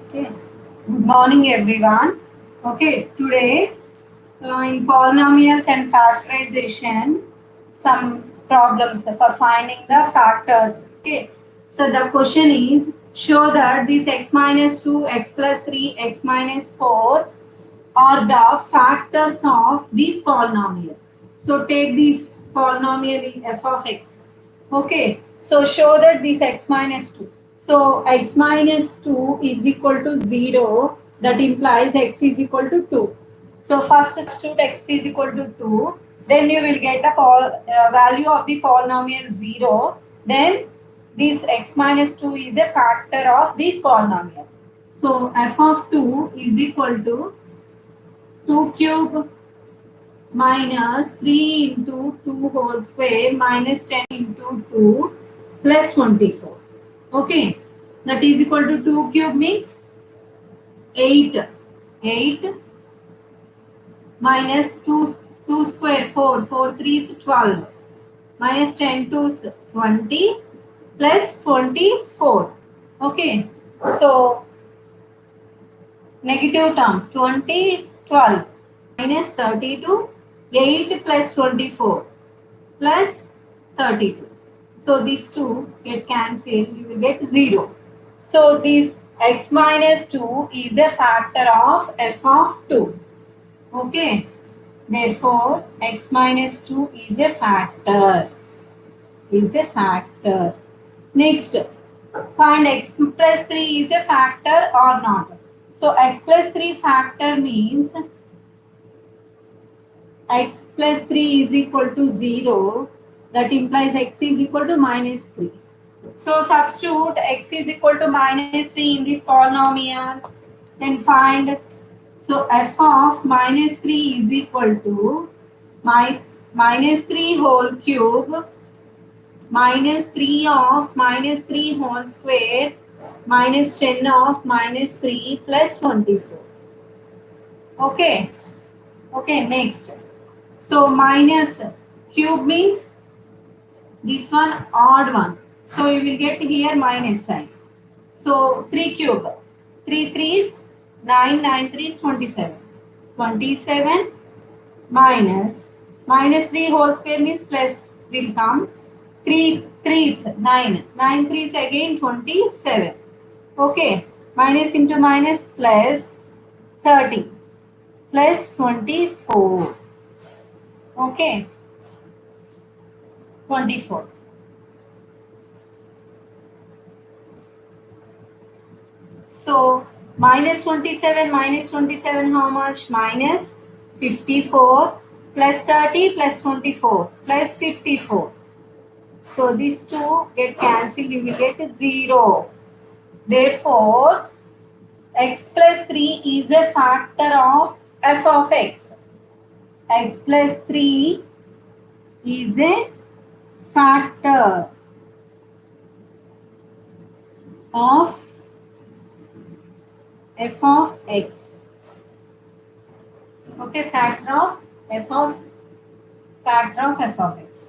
Okay. Good morning, everyone. Okay, today in polynomials and factorization, some problems for finding the factors. Okay, so the question is show that this x minus 2, x plus 3, x minus 4 are the factors of this polynomial. So take this polynomial in f of x. Okay, so show that this x minus 2. So x minus 2 is equal to 0. That implies x is equal to 2. So first substitute x is equal to 2. Then you will get the value of the polynomial 0. Then this x minus 2 is a factor of this polynomial. So f of 2 is equal to 2 cube minus 3 into 2 whole square minus 10 into 2 plus 24. Okay, that is equal to 2 cube means 8. 8 minus 2 square 4. 4 3 is 12. Minus 10 to 20 plus 24. Okay, so negative terms 20, 12 minus 32, 8 plus 24 plus 32. So these two get cancelled, you will get 0. So this x minus 2 is a factor of f of 2. Okay. Therefore, x minus 2 is a factor. Next, find x plus 3 is a factor or not. So x plus 3 factor means x plus 3 is equal to 0. That implies x is equal to minus 3. So substitute x is equal to minus 3 in this polynomial. Then find, so f of minus 3 is equal to minus 3 whole cube minus 3 of minus 3 whole square minus 10 of minus 3 plus 24. Okay. Okay, next. So minus cube means this one odd one. So you will get here minus sign. So 3 cube. 3 3s 9, 9 3s 27. 27 minus 3 whole square means plus will come. 3 3s 9. 9 3s again 27. Okay. Minus into minus plus 30 plus 24. Okay. 24. So minus 27 how much? Minus 54 plus 30 plus 24 plus 54. So these two get cancelled, you will get 0. Therefore, x plus 3 is a factor of f of x. X plus 3 is a factor of f of x. Okay, factor of f of x.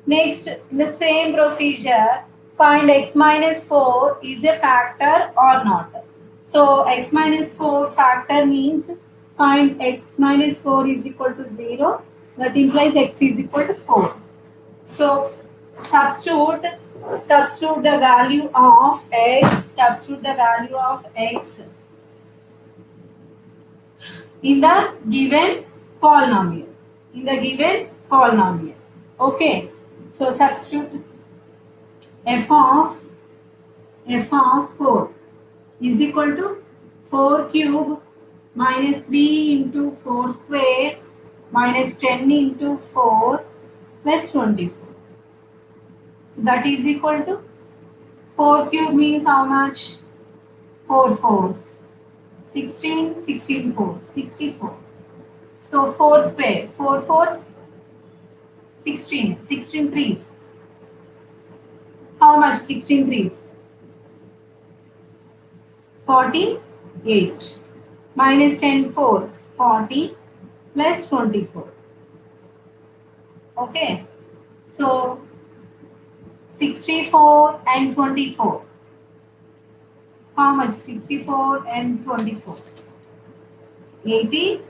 Next, in the same procedure, find x minus 4 is a factor or not. So x minus 4 factor means find x minus 4 is equal to 0. That implies x is equal to 4. So substitute the value of x. Substitute the value of x in the given polynomial. Okay. So substitute f of 4 is equal to 4 cube minus 3 into 4 square minus 10 into 4 plus 24. So that is equal to 4 cube means how much? 4 fours. 16, 16 fours, 64. So 4 square, 4 fours, 16, 16 threes. How much 16 threes? 48. Minus 10 fours, 40 plus 24. Okay. So 64 and 24. How much? 64 and 24. 80.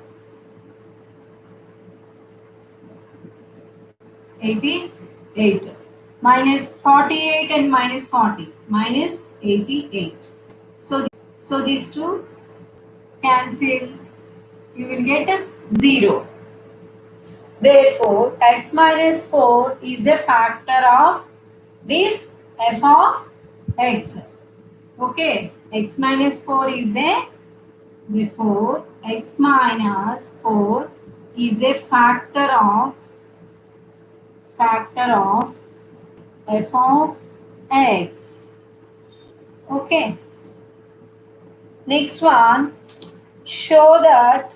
88. Minus 48 and minus 40. Minus 88. So these two cancel. You will get a 0. Therefore, x minus 4 is a factor of this f of x. Okay, x minus 4 is a, therefore x minus 4 is a factor of f of x. Okay, next one, show that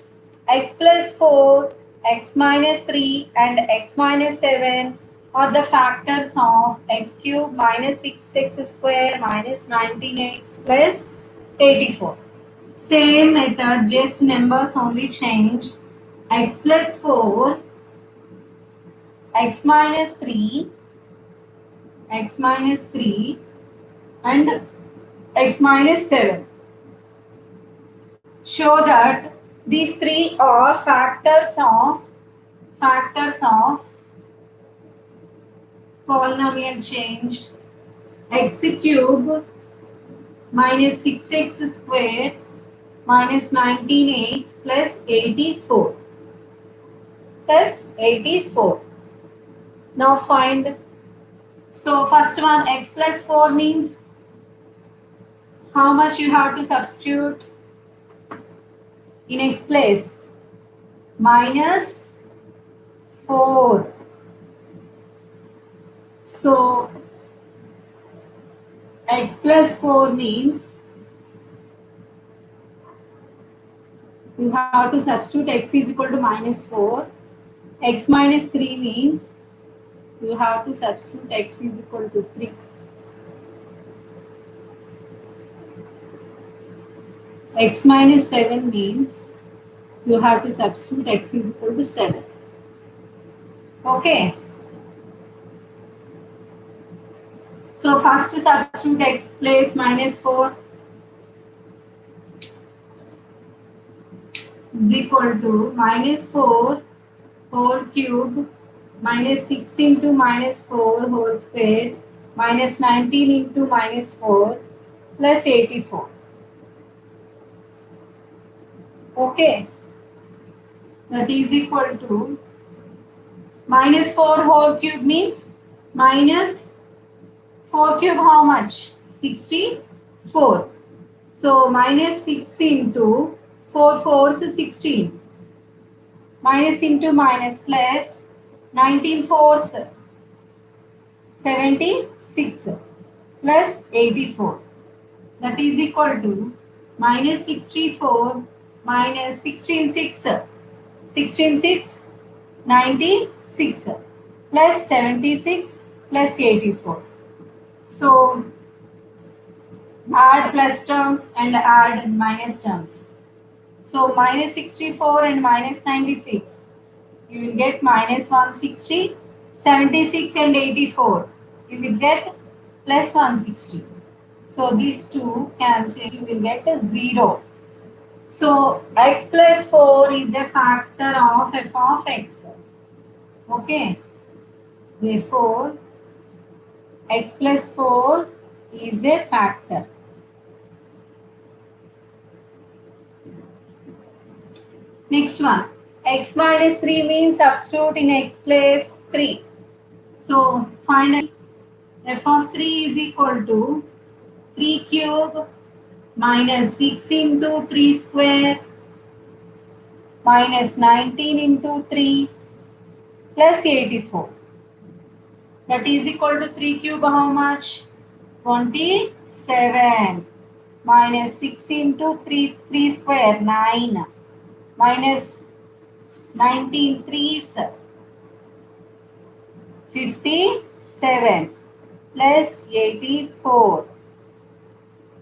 x plus 4, x minus 3 and x minus 7 are the factors of x cube minus 6x square minus 19x plus 84. Same method, just numbers only change. X plus 4, x minus 3, x minus 3 and x minus 7. Show that these three are factors of polynomial changed. X cube minus 6x square minus 19x plus 84. Plus 84. Now find. So first one, x plus 4 means how much you have to substitute in x place? Minus 4. So x plus 4 means you have to substitute x is equal to minus 4. X minus 3 means you have to substitute x is equal to 3. X minus 7 means you have to substitute x is equal to 7. Okay. So first substitute x place minus 4 is equal to minus 4 whole cube minus 6 into minus 4 whole square minus 19 into minus 4 plus 84. Okay. That is equal to minus 4 whole cube means minus 4 cube how much? 64. So minus 6 into 4 fours is 16. Minus into minus plus 19 fours 76 plus 84. That is equal to minus 64 minus 16 6. 16 6 96 plus 76 plus 84. So add plus terms and add minus terms. So minus 64 and minus 96. You will get minus 160. 76 and 84. You will get plus 160. So these two cancel. You will get a 0. So x plus 4 is a factor of f of x. Okay. Therefore, x plus 4 is a factor. Next one, x minus 3 means substitute in x place 3. So finally, f of 3 is equal to 3 cube minus 6 into 3 square minus 19 into 3 plus 84. That is equal to 3 cube how much? 27 minus 6 into 3 square 9 minus 19 threes 57 plus 84.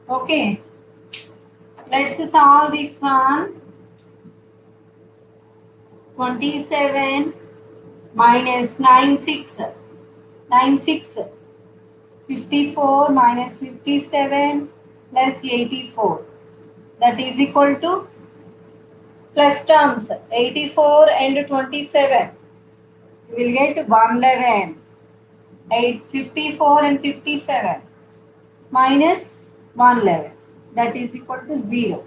Okay, let's solve this one. 27 minus 9 6 54 minus 57 plus 84. That is equal to plus terms 84 and 27. You will get 111. 54 and 57 minus 111. That is equal to 0.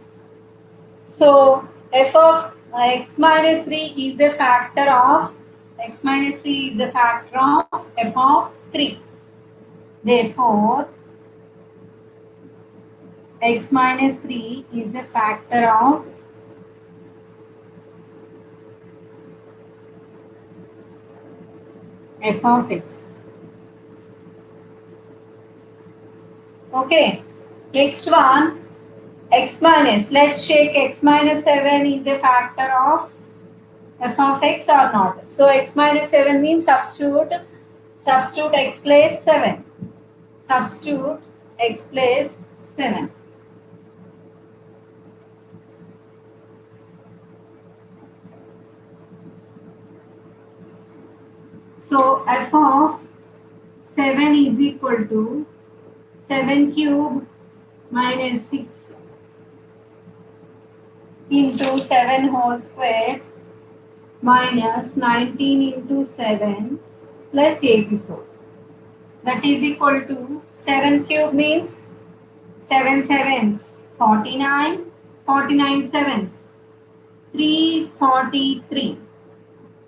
So f of x minus 3 is a factor of x minus 3 is a factor of f of 3. Therefore, x minus 3 is a factor of f of x. Okay. Next one, x minus. Let's check x minus 7 is a factor of f of x or not. So x minus 7 means substitute x place 7. Substitute x place 7. So f of 7 is equal to 7 cube minus 6 into 7 whole square minus 19 into 7 plus 84. That is equal to 7 cube means 7 sevens 49, 49 sevens 343.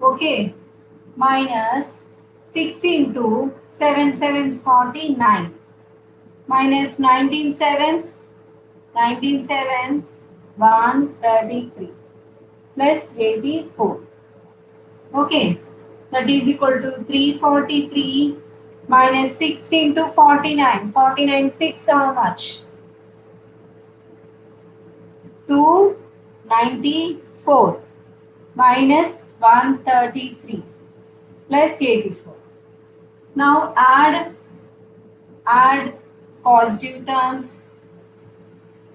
Okay, minus 6 into 7 sevens 49 minus 19 sevens 133 plus 84. Okay, that is equal to 343 minus 6 into 49. 49 6 how much? 294 minus 133 plus 84. Now add positive terms,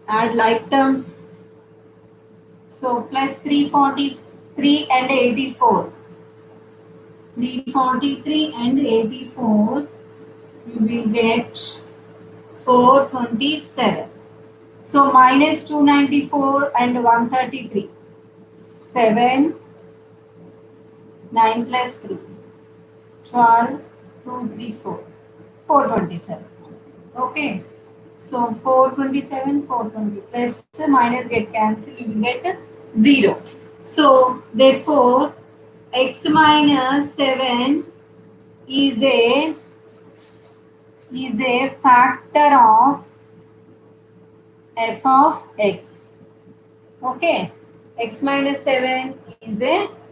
add like terms. So plus 343 and 84. 343 and 84, you will get 427. So minus 294 and 133. 7, 9 plus 3. 12, 2, 3, 4. 427. Okay. So 427, 420 plus minus get cancelled, you will get 0. So therefore, x minus 7 is a factor of f of x. Okay, x minus 7 is a